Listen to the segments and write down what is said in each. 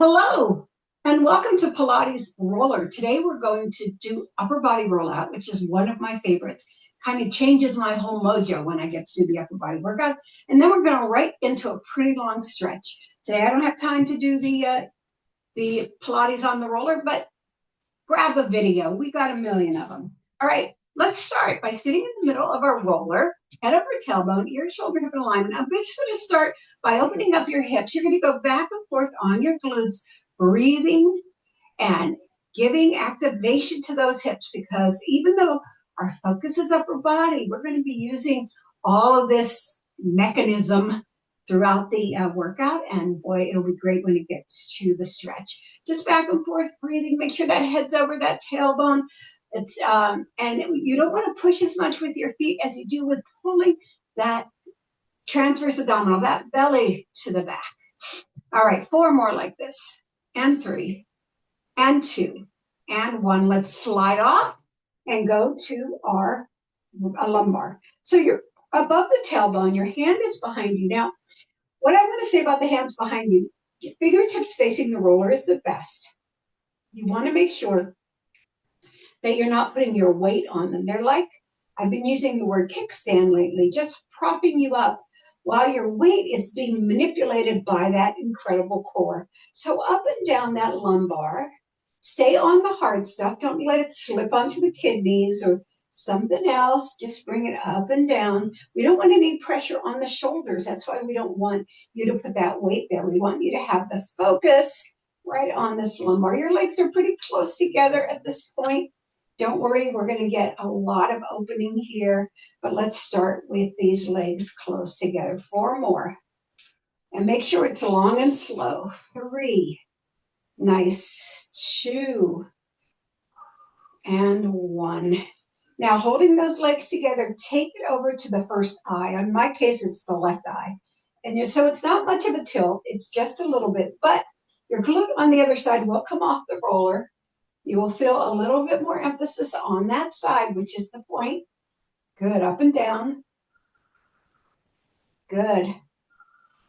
Hello, and welcome to Pilates Roller. Today we're going to do upper body rollout, which is one of my favorites. Kind of changes my whole mojo when I get to do the upper body workout. And then we're going right into a pretty long stretch. Today I don't have time to do the Pilates on the roller, but grab a video. We got a million of them. All right, let's start by sitting in the middle of our roller, head over tailbone, ear, shoulder, hip, and alignment. I'm just going to start by opening up your hips. You're going to go back and forth on your glutes, breathing and giving activation to those hips, because even though our focus is upper body, we're going to be using all of this mechanism throughout the workout, and boy, it'll be great when it gets to the stretch. Just back and forth breathing, make sure that head's over that tailbone. And you don't want to push as much with your feet as you do with pulling that transverse abdominal, that belly to the back. All right, 4 more like this, and 3, and 2, and 1. Let's slide off and go to our lumbar. So you're above the tailbone, your hand is behind you. Now, what I want to say about the hands behind you, your fingertips facing the roller is the best. You want to make sure that you're not putting your weight on them. They're like, I've been using the word kickstand lately, just propping you up while your weight is being manipulated by that incredible core. So up and down that lumbar, stay on the hard stuff. Don't let it slip onto the kidneys or something else. Just bring it up and down. We don't want any pressure on the shoulders. That's why we don't want you to put that weight there. We want you to have the focus right on this lumbar. Your legs are pretty close together at this point. Don't worry, we're going to get a lot of opening here, but let's start with these legs close together. 4 more. And make sure it's long and slow. 3. Nice. 2. And 1. Now, holding those legs together, take it over to the first eye. In my case, it's the left eye. And so it's not much of a tilt. It's just a little bit, but your glute on the other side will come off the roller. You will feel a little bit more emphasis on that side, which is the point. Good, up and down. Good.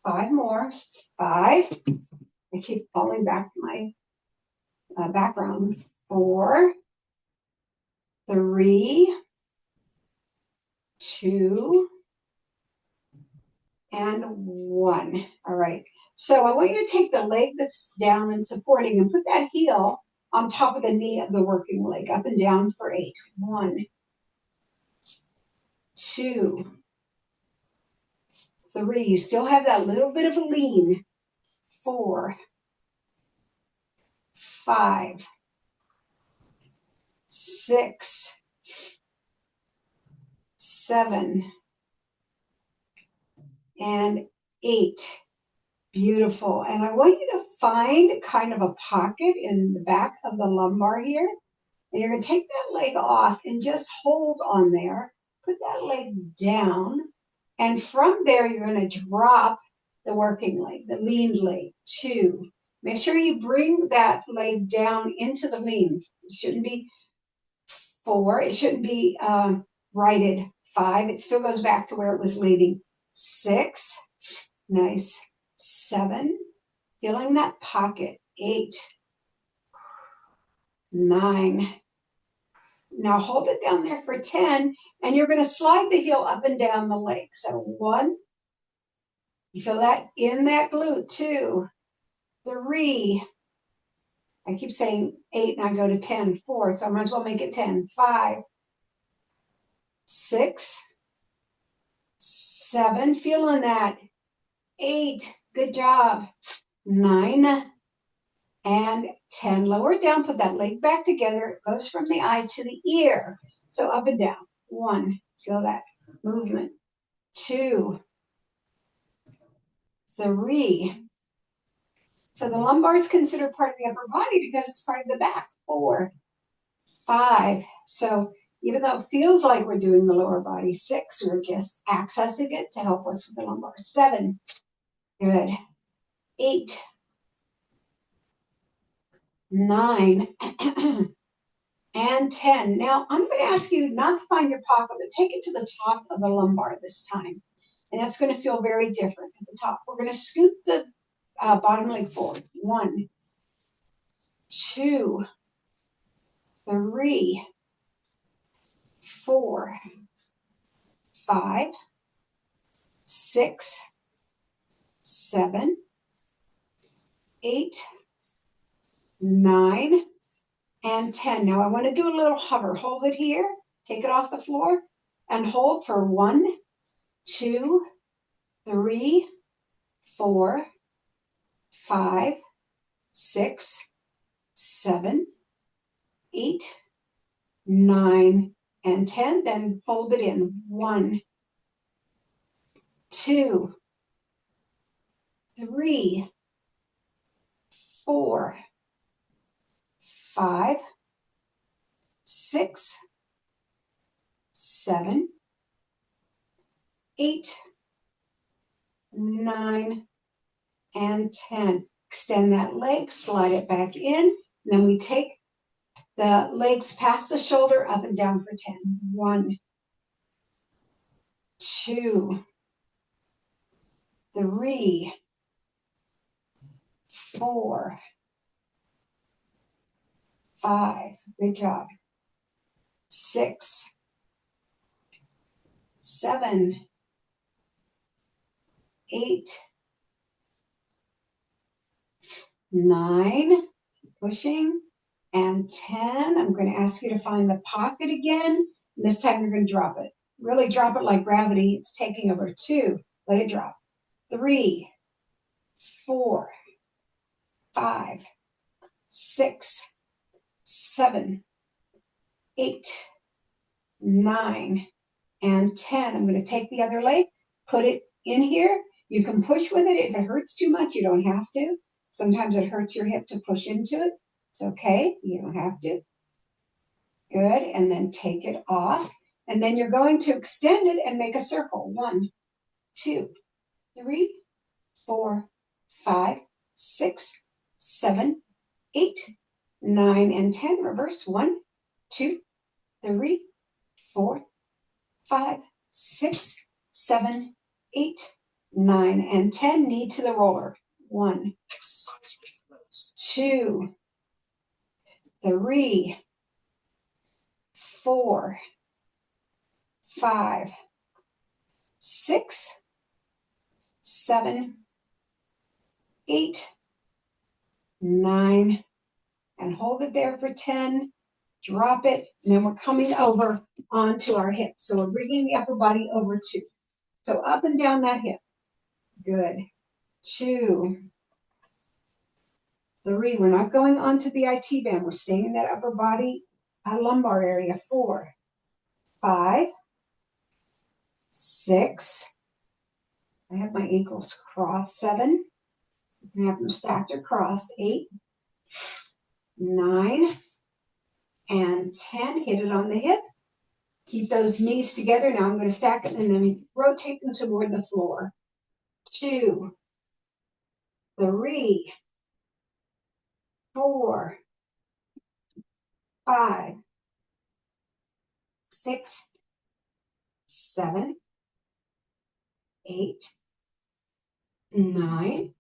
5 more. 5. I keep falling back to my background. 4, 3, 2, and 1. All right. So I want you to take the leg that's down and supporting and put that heel on top of the knee of the working leg, up and down for 8. 1, 2, 3. You still have that little bit of a lean. 4, 5, 6, 7, and 8. Beautiful. And I want you to find kind of a pocket in the back of the lumbar here. And you're going to take that leg off and just hold on there. Put that leg down. And from there, you're going to drop the working leg, the lean leg. 2. Make sure you bring that leg down into the lean. It shouldn't be 4. It shouldn't be righted. 5. It still goes back to where it was leaning. 6. Nice. 7. Feeling that pocket. 8. 9. Now hold it down there for 10, and you're going to slide the heel up and down the leg. So 1. You feel that in that glute. 2. 3. I keep saying 8, and I go to 10. 4, so I might as well make it 10. 5. 6. 7. Feeling that. 8. Good job. 9. And 10. Lower it down. Put that leg back together. It goes from the eye to the ear. So up and down. 1. Feel that movement. 2. 3. So the lumbar is considered part of the upper body because it's part of the back. 4. 5. So even though it feels like we're doing the lower body. 6. We're just accessing it to help us with the lumbar. 7. Good. 8. 9. And 10. Now, I'm going to ask you not to find your pocket, but take it to the top of the lumbar this time. And that's going to feel very different at the top. We're going to scoot the bottom leg forward. 1, 2, 3, 4, 5, 6, 7, 8, 9, and 10. Now I want to do a little hover. Hold it here, take it off the floor, and hold for 1, 2, 3, 4, 5, 6, 7, 8, 9, and 10. Then fold it in. 1, 2, 3, 4, 5, 6, 7, 8, 9, and 10. Extend that leg, slide it back in, and then we take the legs past the shoulder, up and down for 10. 1, 2, 3, 4, 5. Good job. 6, 7, 8, 9. Pushing. And 10. I'm going to ask you to find the pocket again. This time you're going to drop it. Really drop it like gravity. It's taking over. 2. Let it drop. 3, 4, 5, 6, 7, 8, 9, and 10. I'm going to take the other leg, put it in here. You can push with it. If it hurts too much, you don't have to. Sometimes it hurts your hip to push into it. It's okay. You don't have to. Good. And then take it off. And then you're going to extend it and make a circle. 1, 2, 3, 4, 5, 6, 7, 8, 9, and 10. Reverse. 1, 2, 3, 4, 5, 6, 7, 8, 9, and 10. Knee to the roller. 1, 2, 3, 4, 5, 6, 7, 8, 9, and hold it there for 10. Drop it, and then we're coming over onto our hip. So we're bringing the upper body over too. So up and down that hip. Good. 2, 3. We're not going onto the IT band. We're staying in that upper body, lumbar area. 4, 5, 6. I have my ankles crossed. 7. I have them stacked or crossed. 8, 9, and 10. Hit it on the hip. Keep those knees together. Now I'm going to stack it and then rotate them toward the floor. 2, 3, 4, 5, 6, 7, 8, 9,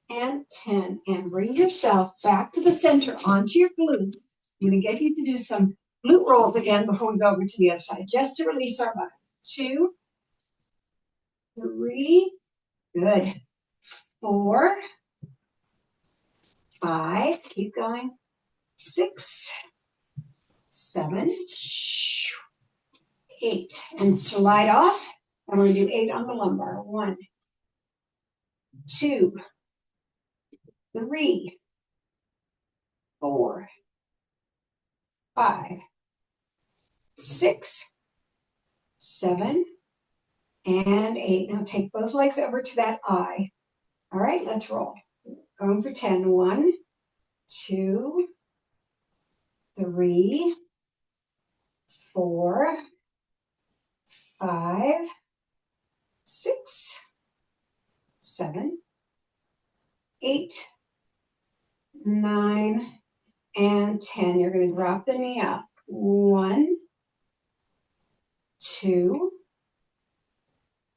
and 10. And bring yourself back to the center onto your glute. I'm going to get you to do some glute rolls again before we go over to the other side, just to release our body. 2, 3, good. 4, 5, keep going. 6, 7, 8, and slide off. And we're going to do 8 on the lumbar. 1, 2, 3, 4, 5, 6, 7, and 8. Now take both legs over to that eye. All right, let's roll. Going for 10. 1, 2, 3, 4, 5, 6, 7, 8, 9, and 10. You're going to drop the knee up. 1, 2,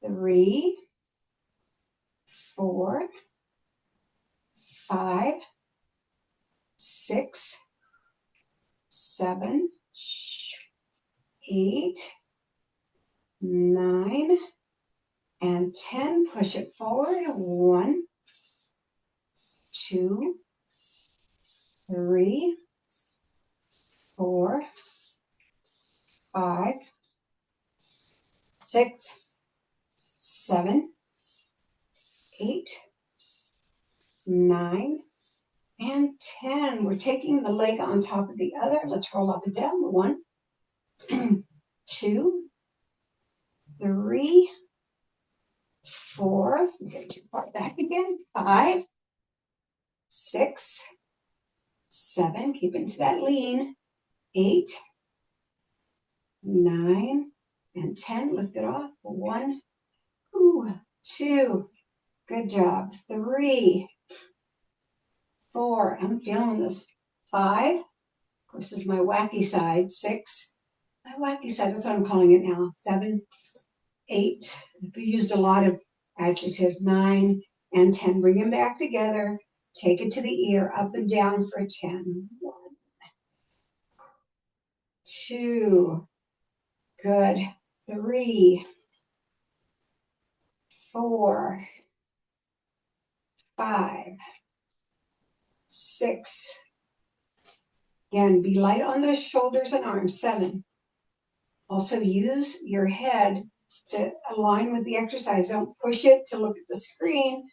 3, 4, 5, 6, 7, 8, 9, and 10. Push it forward. 1, 2, 3, 4, 5, 6, 7, 8, 9, and 10. We're taking the leg on top of the other. Let's roll up and down. 1, 2, 3, 4. Get too far back again. 5, 6, 7. Keep into that lean. 8, 9, and 10. Lift it off. 1, 2. Good job. 3, 4. I'm feeling this. 5. Of course, this is my wacky side. 6. My wacky side. That's what I'm calling it now. 7, 8. We used a lot of adjectives. 9 and 10. Bring them back together. Take it to the ear. Up and down for 10. 1, 2. Good. 3, 4, 5, 6. Again, be light on the shoulders and arms. 7. Also use your head to align with the exercise. Don't push it to look at the screen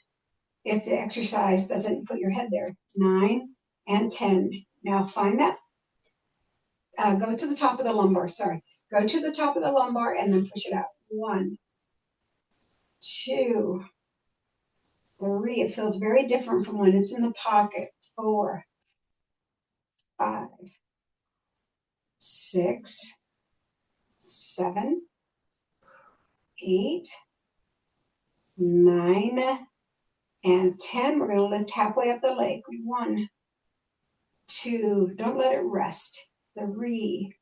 if the exercise doesn't put your head there. 9 and 10. Now find that. Go to the top of the lumbar. Sorry. Go to the top of the lumbar and then push it out. 1, 2, 3. It feels very different from when it's in the pocket. 4, 5, 6, 7, 8, 9, and 10. We're going to lift halfway up the leg. 1, 2. Don't let it rest. 3.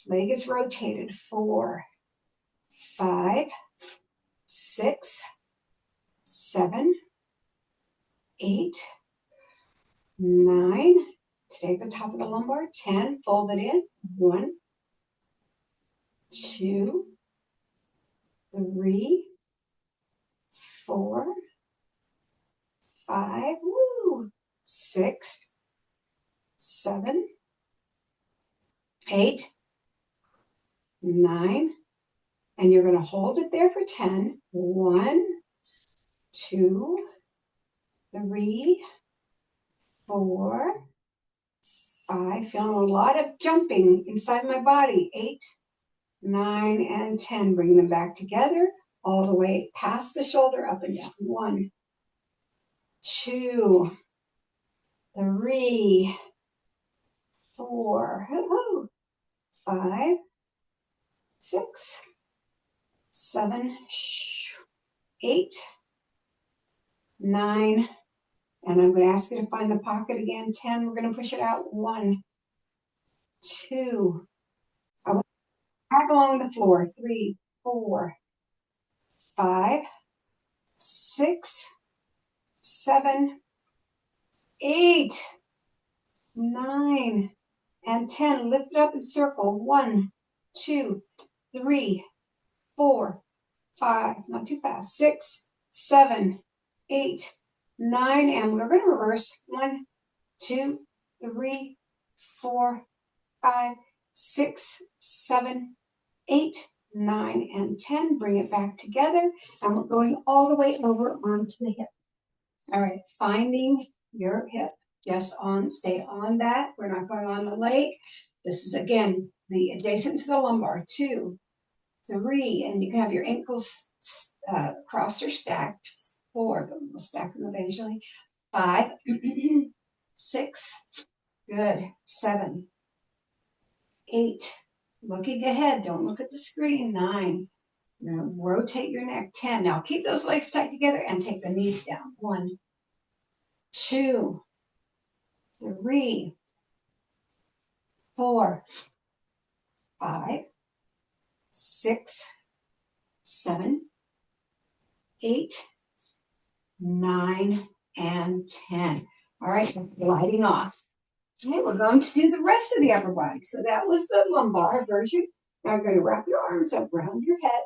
Leg is rotated. 4, 5, 6, 7, 8, 9. Stay at the top of the lumbar. 10. Fold it in. 1, 2, 3, 4, 5, 6, 7, 8, 9, and you're going to hold it there for 10. 1, 2, 3, 4, 5. Feeling a lot of jumping inside my body. 8, 9, and 10. Bring them back together all the way past the shoulder, up and down. 1, 2, 3, 4, 5, 6, 7, 8, 9, and I'm going to ask you to find the pocket again. 10. We're going to push it out. 1, 2. I want to tag along the floor. 3, 4, 5, 6, 7, 8, 9, and 10. Lift it up and circle. 1, 2, 3, 4, 5. Not too fast. 6, 7, 8, 9, and we're going to reverse. 1, 2, 3, 4, 5, 6, 7, 8, 9, and 10. Bring it back together, and we're going all the way over onto the hip. All right, finding your hip. Just on, stay on that. We're not going on the leg. This is, again, the adjacent to the lumbar. 2, 3, and you can have your ankles crossed or stacked. 4, but we'll stack them eventually. 5, 6, good. 7, 8, looking ahead. Don't look at the screen. 9, you're going to rotate your neck. 10. Now keep those legs tight together and take the knees down. 1, 2, 3, 4, 5, 6, 7, 8, 9, and 10. All right, that's gliding off. Okay, we're going to do the rest of the upper body. So that was the lumbar version. Now you're going to wrap your arms up around your head.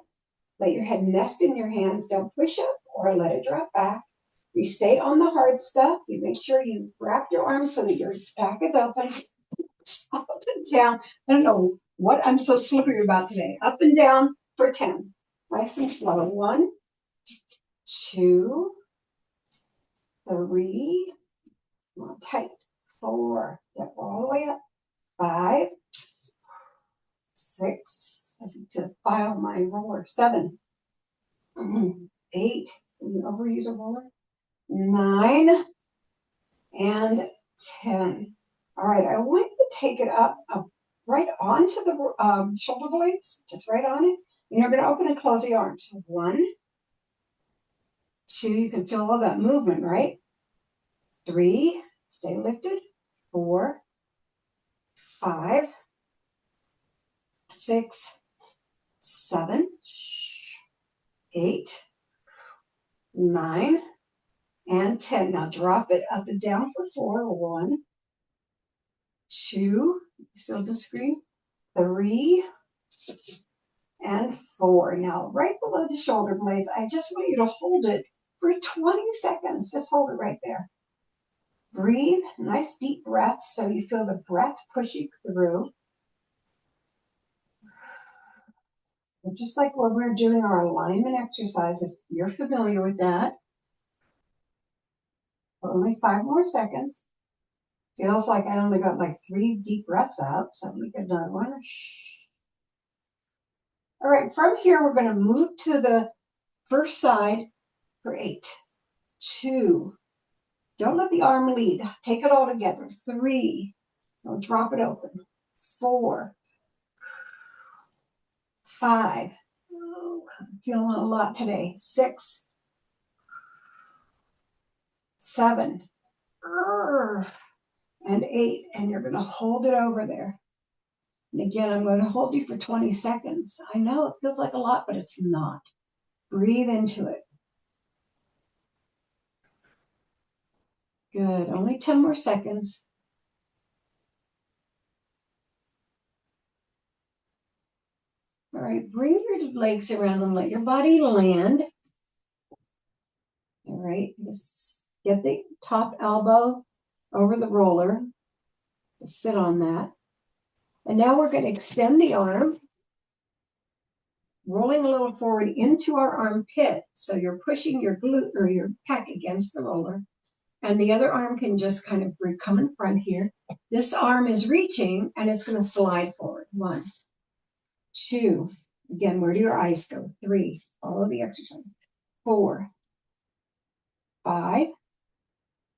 Let your head nest in your hands. Don't push up or let it drop back. You stay on the hard stuff. You make sure you wrap your arms so that your back is open. Up and down. I don't know what I'm so slippery about today. Up and down for 10. Nice and slow. 1, 2, 3. Tight. 4. Step all the way up. 5, 6. I need to file my roller. 7, 8. Overuse a roller. 9 and 10. All right, I want you to take it up right onto the shoulder blades, just right on it. And you're going to open and close the arms. 1, 2, you can feel all that movement, right? 3, stay lifted. 4, 5, 6, 7, 8, 9, and 10. Now drop it up and down for 4. 1, 2, still the screen. 3, and 4. Now, right below the shoulder blades, I just want you to hold it for 20 seconds. Just hold it right there. Breathe, nice deep breaths so you feel the breath pushing through. And just like when we're doing our alignment exercise, if you're familiar with that, only 5 more seconds. Feels like I only got like 3 deep breaths out, so let me get another one. All right, from here, we're going to move to the first side for 8, 2, don't let the arm lead. Take it all together. 3, don't drop it open. 4, 5, oh, I'm feeling a lot today. 6, 7, and 8, and you're going to hold it over there. And again, I'm going to hold you for 20 seconds. I know it feels like a lot, but it's not. Breathe into it. Good. Only 10 more seconds. All right, bring your legs around and let your body land. All right, just get the top elbow over the roller. Just sit on that. And now we're going to extend the arm, rolling a little forward into our armpit. So you're pushing your glute or your pec against the roller. And the other arm can just kind of come in front here. This arm is reaching and it's going to slide forward. 1, 2. Again, where do your eyes go? 3. Follow the exercise. 4, 5,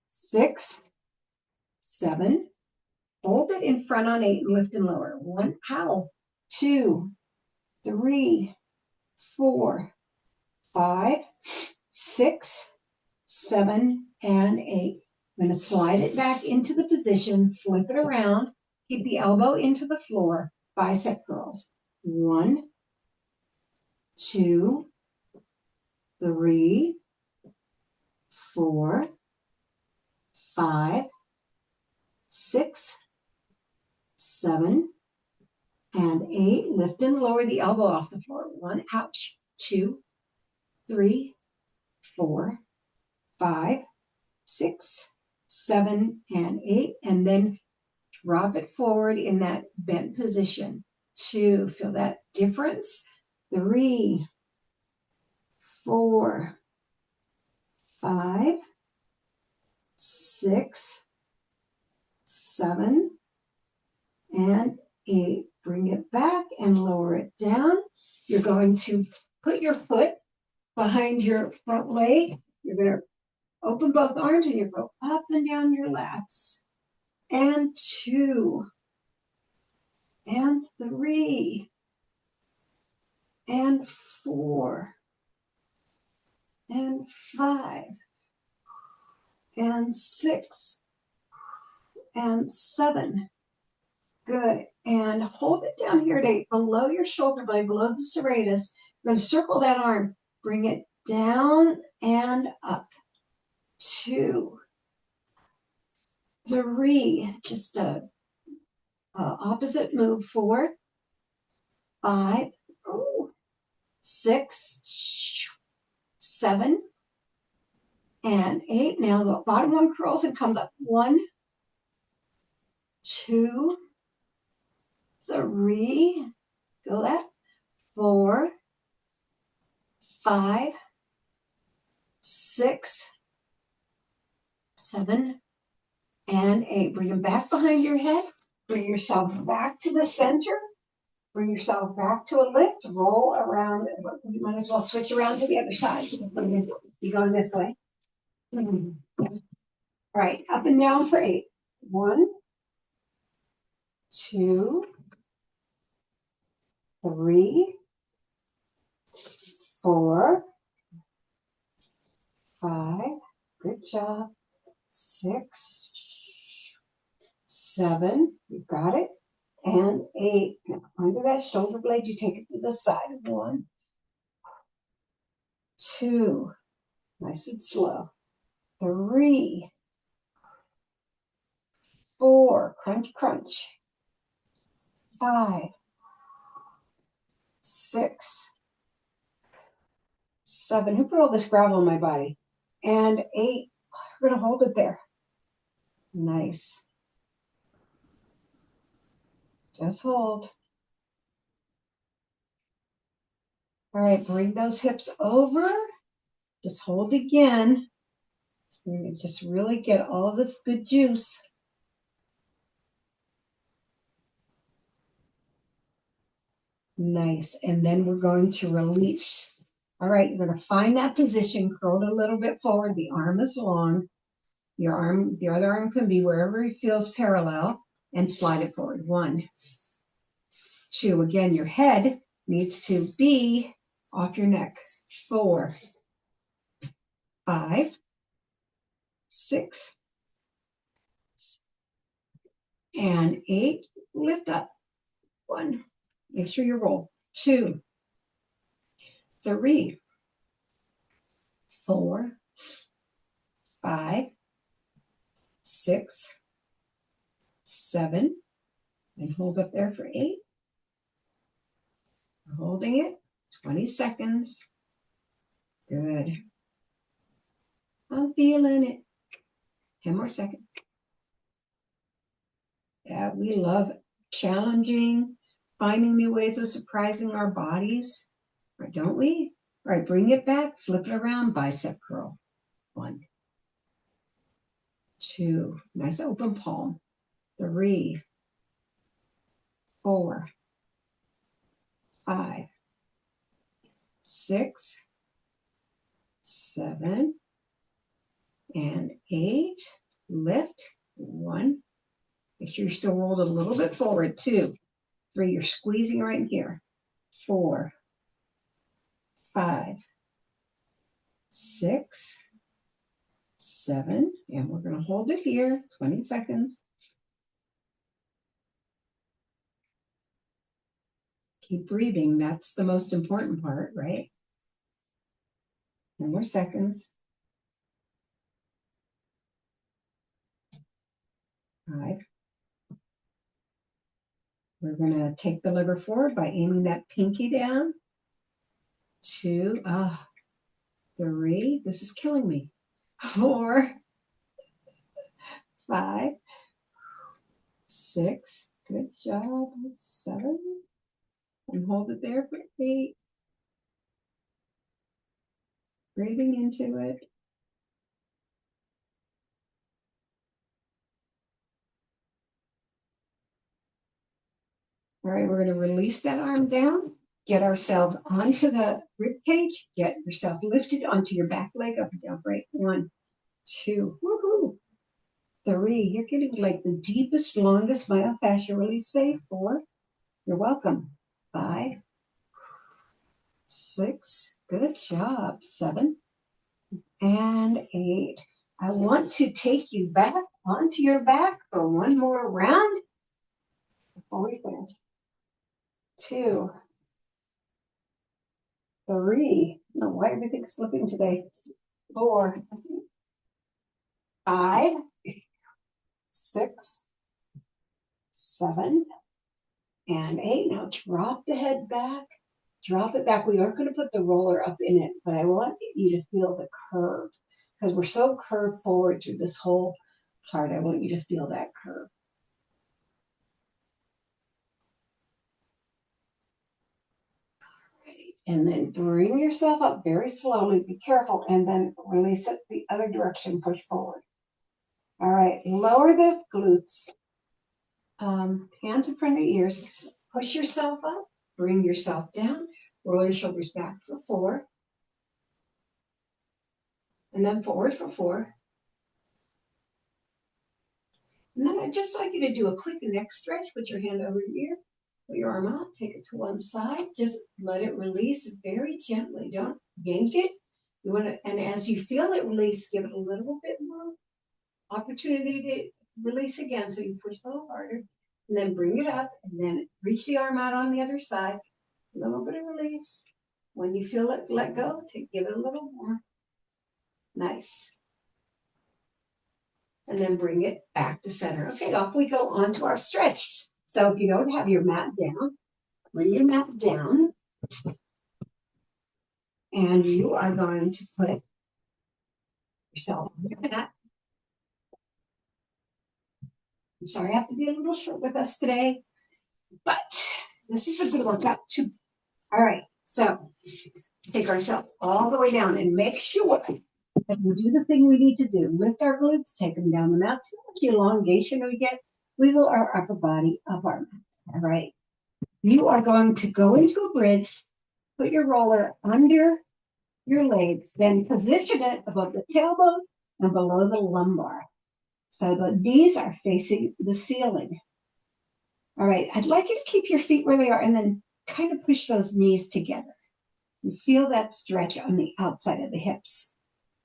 6, 7. Hold it in front on 8 and lift and lower. 1, 2, 3, 4, 5, 6, 7, and 8. I'm going to slide it back into the position, flip it around, keep the elbow into the floor, bicep curls. 1, 2, 3, 4, 5, 6, 7, and 8. Lift and lower the elbow off the floor. 1, 2, 3, 4, 5, 6, 7, and 8. And then drop it forward in that bent position. 2, feel that difference. 3, 4, 5, 6, 7, and 8. Bring it back and lower it down. You're going to put your foot behind your front leg. You're going to open both arms and you go up and down your lats. And 2, and 3, and 4, and 5, and 6, and 7. Good. And hold it down here at 8, below your shoulder blade, below the serratus. You're going to circle that arm. Bring it down and up. 2, 3, just a opposite move, 4, 5, 6, 7, and 8. Now the bottom one curls and comes up. 1, 2, 3, feel that? 4, 5, 6, 7, and 8. Bring them back behind your head. Bring yourself back to the center. Bring yourself back to a lift. Roll around. You might as well switch around to the other side. You going this way. All right, up and down for 8. 1, 2, 3, 4, 5. Good job. 6, 7. You got it. And 8. Now, under that shoulder blade, you take it to the side. 1, 2. Nice and slow. 3, 4. Crunch, crunch. 5, 6, 7. Who put all this gravel on my body? And 8. We're going to hold it there. Nice. Just hold. All right, bring those hips over. Just hold again. You're going to just really get all of this good juice. Nice. And then we're going to release. All right, you're going to find that position, curled a little bit forward. The arm is long. Your arm, the other arm can be wherever it feels parallel, and slide it forward. 1, 2. Again, your head needs to be off your neck. 4, 5, 6, and 8. Lift up. 1. Make sure you roll. 2, 3, 4, 5, 6, 7, and hold up there for 8. We're holding it. 20 seconds. Good. I'm feeling it. 10 more seconds. Yeah, we love challenging, finding new ways of surprising our bodies, right, don't we? All right, bring it back, flip it around, bicep curl. 1, 2, nice open palm. 3, 4, 5, 6, 7, and 8. Lift. 1. Make sure you're still rolled a little bit forward. 2, 3. You're squeezing right in here. 4, 5, 6, 7, and we're going to hold it here. 20 seconds. Keep breathing. That's the most important part, right? 10 more seconds. 5. We're going to take the lever forward by aiming that pinky down. 2, 3, this is killing me. 4, 5, 6, good job. 7, and hold it there for 8. Breathing into it. All right, we're going to release that arm down. Get ourselves onto the rib cage. Get yourself lifted onto your back leg, up and down. Right. 1, 2, woohoo. 3, you're getting like the deepest, longest myofascial release today. 4, you're welcome. 5, 6, good job. 7, and 8. I want to take you back onto your back for one more round before we finish. 2, 3. I don't know why everything's slipping today. 4, 5, 6, 7, and 8. Now drop the head back. Drop it back. We aren't going to put the roller up in it, but I want you to feel the curve because we're so curved forward through this whole part. I want you to feel that curve. And then bring yourself up very slowly. Be careful. And then release it the other direction. Push forward. All right. Lower the glutes. Hands in front of the ears. Push yourself up. Bring yourself down. Roll your shoulders back for 4. And then forward for 4. And then I'd just like you to do a quick neck stretch. Put your hand over your ear. Put your arm out. Take it to one side. Just let it release very gently. Don't yank it. You want to, and as you feel it release, give it a little bit more opportunity to release again. So you push a little harder. And then bring it up. And then reach the arm out on the other side. A little bit of release. When you feel it, let go. Give it a little more. Nice. And then bring it back to center. Okay, off we go on to our stretch. So if you don't have your mat down, bring your mat down. And you are going to put yourself on your mat. I'm sorry I have to be a little short with us today, but this is a good workout too. All right, so take ourselves all the way down and make sure that we do the thing we need to do. Lift our glutes, take them down the mat. See how much elongation we get? Wiggle our upper body up our mat. All right. You are going to go into a bridge, put your roller under your legs, then position it above the tailbone and below the lumbar. So the knees are facing the ceiling. All right. I'd like you to keep your feet where they are and then kind of push those knees together. And feel that stretch on the outside of the hips.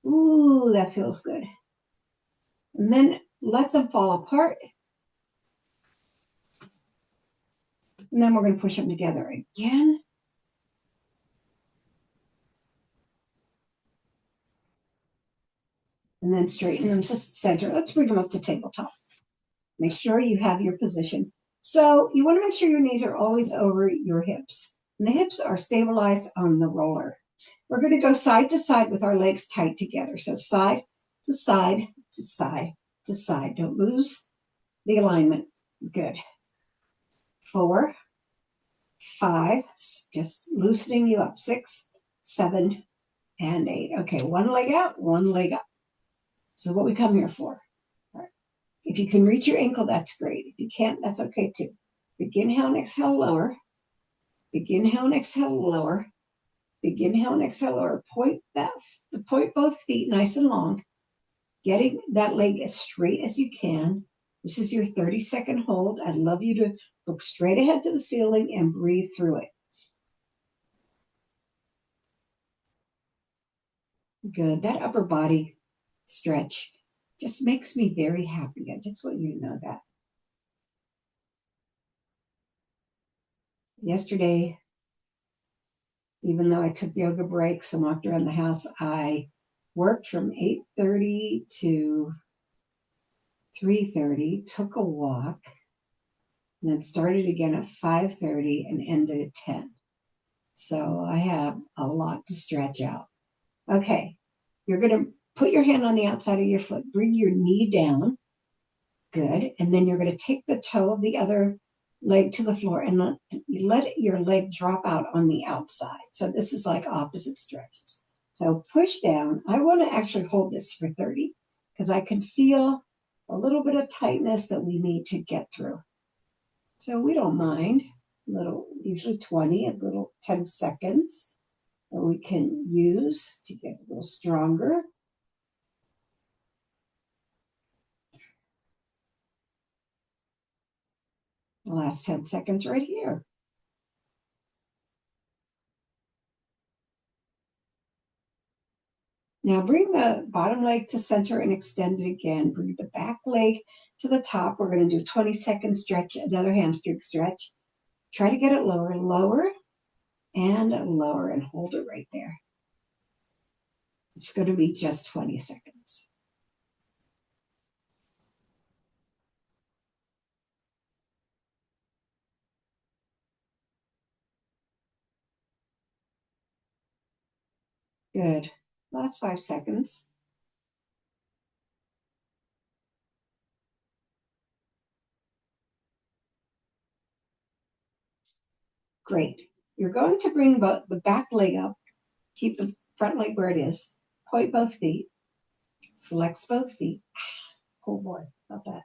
Ooh, that feels good. And then let them fall apart. And then we're going to push them together again. And then straighten them to center. Let's bring them up to tabletop. Make sure you have your position. So you want to make sure your knees are always over your hips. And the hips are stabilized on the roller. We're going to go side to side with our legs tight together. So side to side to side to side. Don't lose the alignment. Good. 4, 5, just loosening you up. 6, 7, and 8. Okay, one leg out, one leg up. So what we come here for. All right. If you can reach your ankle, that's great. If you can't, that's okay too. Begin, inhale, and exhale, lower. Begin, inhale, and exhale, lower. Begin, inhale, and exhale, lower. Point both feet nice and long. Getting that leg as straight as you can. This is your 30-second hold. I'd love you to look straight ahead to the ceiling and breathe through it. Good. That upper body stretch just makes me very happy. I just want you to know that. Yesterday, even though I took yoga breaks and walked around the house, I worked from 8:30 to 3:30, took a walk, and then started again at 5:30 and ended at 10. So I have a lot to stretch out. Okay, you're going to put your hand on the outside of your foot, bring your knee down. Good. And then you're going to take the toe of the other leg to the floor and let your leg drop out on the outside. So this is like opposite stretches. So push down. I want to actually hold this for 30 because I can feel a little bit of tightness that we need to get through. So we don't mind usually 20, a little 10 seconds that we can use to get a little stronger. The last 10 seconds right here. Now bring the bottom leg to center and extend it again. Bring the back leg to the top. We're going to do a 20-second stretch, another hamstring stretch. Try to get it lower, lower, and lower, and hold it right there. It's going to be just 20 seconds. Good. Last 5 seconds. Great. You're going to bring the back leg up. Keep the front leg where it is. Point both feet. Flex both feet. Oh boy, not that.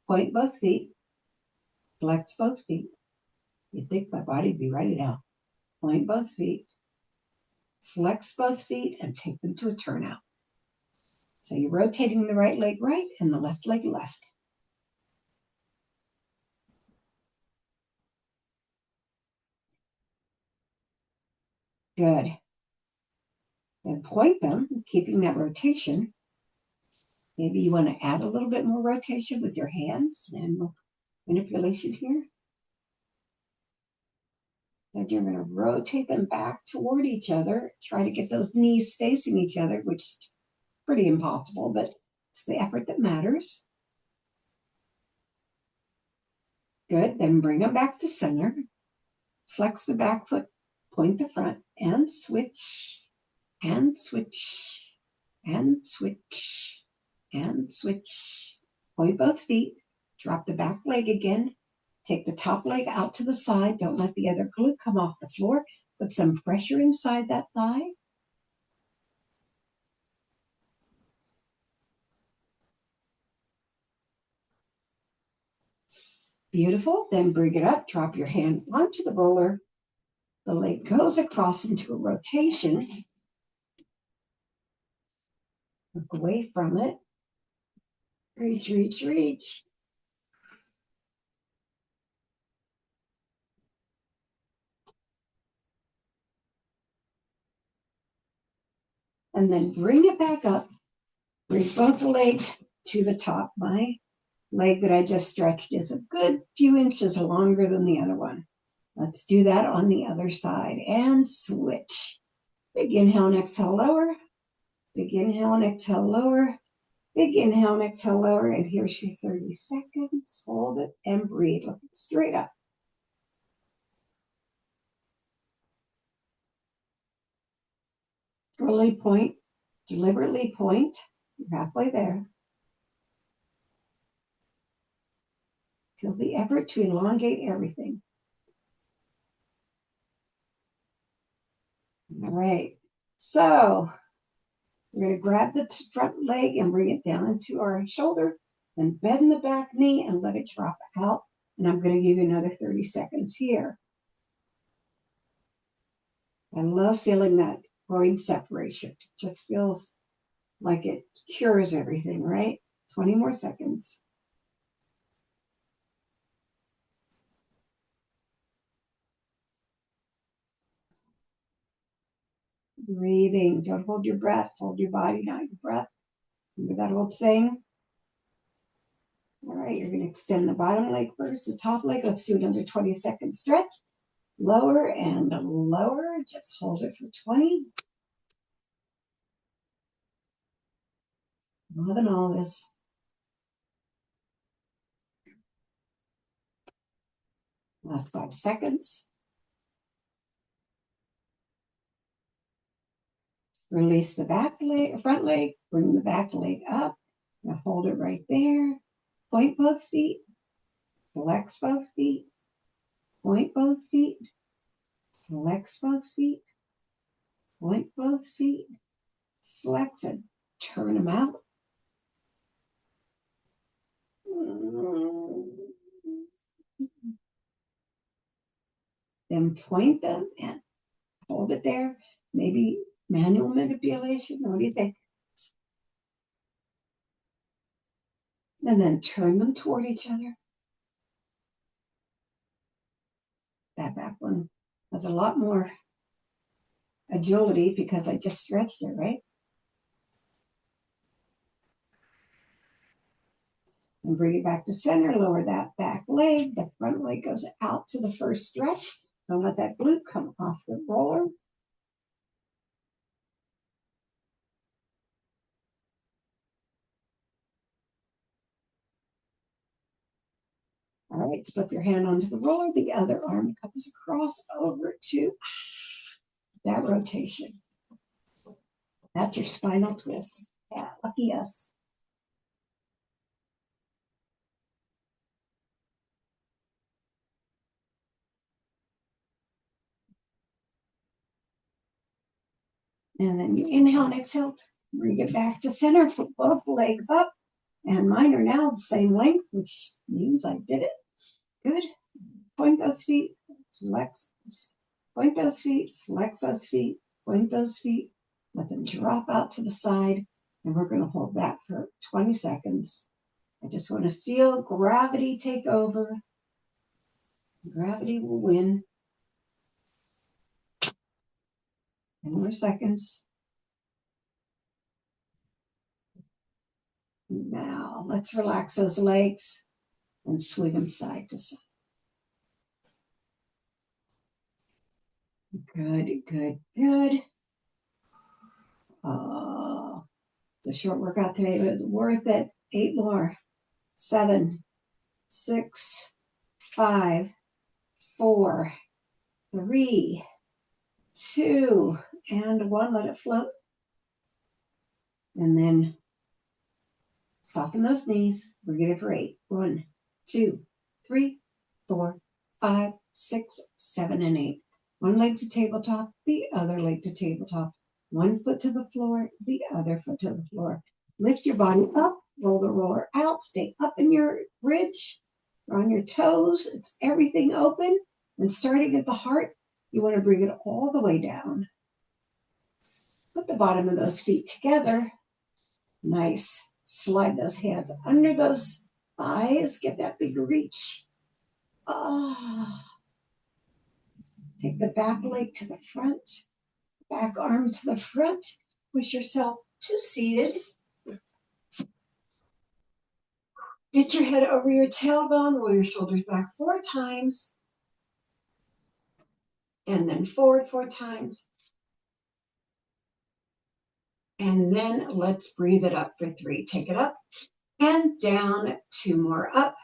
Point both feet. Flex both feet. You'd think my body'd be ready now. Point both feet. Flex both feet and take them to a turnout. So you're rotating the right leg right and the left leg left. Good. Then point them, keeping that rotation. Maybe you want to add a little bit more rotation with your hands and manipulation here. And you're going to rotate them back toward each other. Try to get those knees facing each other, which is pretty impossible, but it's the effort that matters. Good. Then bring them back to center. Flex the back foot, point the front, and switch, and switch, and switch, and switch. Point both feet. Drop the back leg again. Take the top leg out to the side. Don't let the other glute come off the floor. Put some pressure inside that thigh. Beautiful. Then bring it up. Drop your hand onto the roller. The leg goes across into a rotation. Look away from it. Reach, reach, reach. And then bring it back up. Bring both the legs to the top. My leg that I just stretched is a good few inches longer than the other one. Let's do that on the other side and switch. Big inhale and exhale, lower. Big inhale and exhale, lower. Big inhale and exhale, lower. And here's your 30 seconds. Hold it and breathe. Look straight up. Slowly point, deliberately point. You're halfway there. Feel the effort to elongate everything. All right. So we're going to grab the front leg and bring it down into our shoulder, then bend the back knee and let it drop out. And I'm going to give you another 30 seconds here. I love feeling that groin separation. It just feels like it cures everything, right? 20 more seconds. Breathing. Don't hold your breath. Hold your body, not your breath. Remember that old saying? All right, you're going to extend the bottom leg first, the top leg. Let's do another 20-second stretch. Lower and lower. Just hold it for 20. Loving all this. Last 5 seconds. Release the back leg, front leg. Bring the back leg up. Now hold it right there. Point both feet. Flex both feet. Point both feet. Flex both feet. Point both feet. Flex and turn them out. Then point them and hold it there. Maybe manual manipulation. What do you think? And then turn them toward each other. That back one has a lot more agility because I just stretched it, right? And bring it back to center. Lower that back leg. The front leg goes out to the first stretch. Don't let that glute come off the roller. All right, slip your hand onto the roller. The other arm comes across over to that rotation. That's your spinal twist. Yeah, lucky us. And then you inhale and exhale. Bring it back to center. Put both legs up. And mine are now the same length, which means I did it. Good. Point those feet. Flex. Point those feet. Flex those feet. Point those feet. Let them drop out to the side. And we're going to hold that for 20 seconds. I just want to feel gravity take over. Gravity will win. 10 more seconds. Now, let's relax those legs and swing them side to side. Good, good, good. Oh, it's a short workout today, but it's worth it. 8 more. 7, 6, 5, 4, 3, 2, and 1. Let it float. And then soften those knees. We're good for 8. 1, 2, 3, 4, 5, 6, 7, and 8. One leg to tabletop, the other leg to tabletop. One foot to the floor, the other foot to the floor. Lift your body up, roll the roller out, stay up in your bridge, on your toes. It's everything open. And starting at the heart, you want to bring it all the way down. Put the bottom of those feet together. Nice. Slide those hands under those thighs. Get that big reach. Oh. Take the back leg to the front. Back arm to the front. Push yourself to seated. Get your head over your tailbone. Roll your shoulders back 4 times. And then forward 4 times. And then let's breathe it up for 3. Take it up and down. 2 more up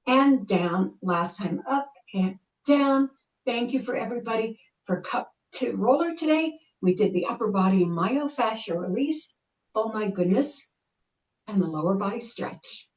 and down. Last time up and down. Thank you for everybody for cup to roller today. We did the upper body myofascial release. Oh my goodness. And the lower body stretch.